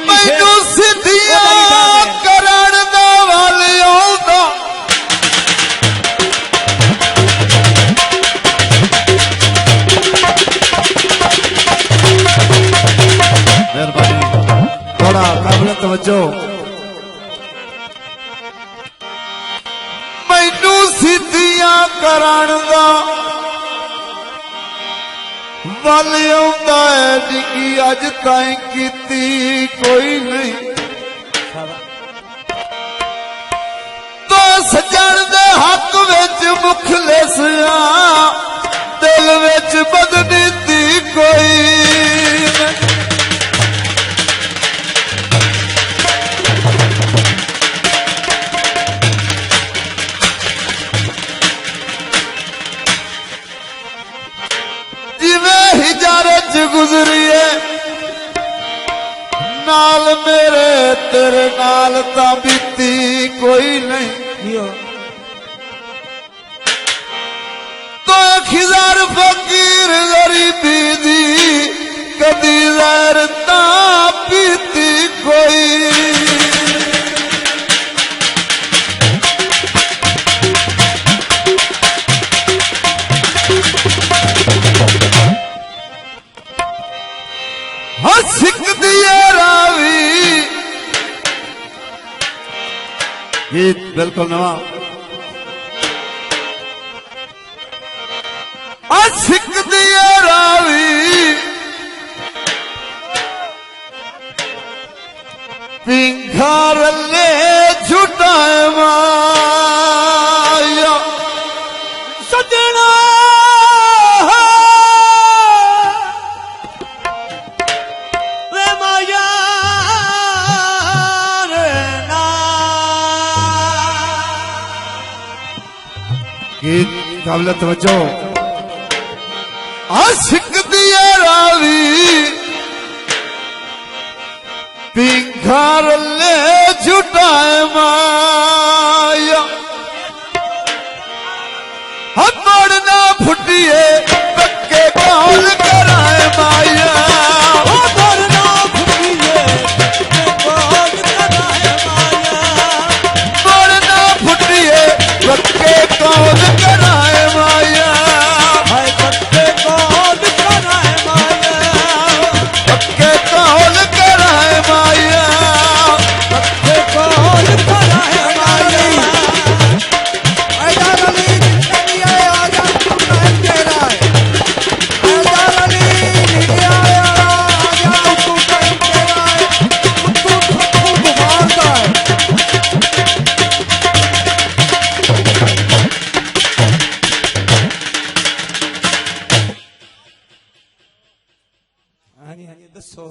मैनू सिद्धियां करण दा वल आउंदा मेहरबानी थोड़ा काबिल तवज्जो। मैनू सिद्धियां करण दा वल आउंदा है जिकी अज ताईं कीती कोई नहीं। तो सजण दे हक विच मुखलिस दिल विच बदनीति कोई नहीं। हिजारत गुजरिए नाल मेरे तेरे नाल ता बीती कोई नहीं। तो खिजार फकीर गरीबी दी कदी लहर ता पीती कोई। सिख दिए रावी गीत बिल्कुल नवा। सिख दिए रावी पिंघार ले झुटाए माया सजना गीत काबिल तवज्जो। आशिक दिए रावी पिंघार ले झुटाए माया हथोड़ ना फुटिए पक्के कौन कराए माया। हथोड़ ना फुटिए कौन कराए माया। हथोड़ ना फुटिए पक्के कौन कराए माया। हाय पक्के कौन कराए माया। पक्के कौन कराए माया। पक्के कौन कराए माया। हैदर अली नहीं आया आजा तू नहीं तेरा है। हैदर अली नहीं आया आजा तू नहीं तेरा है। तू मारता है। दसो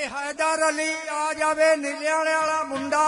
हैदर अली आ जावे नीले वाला मुंडा।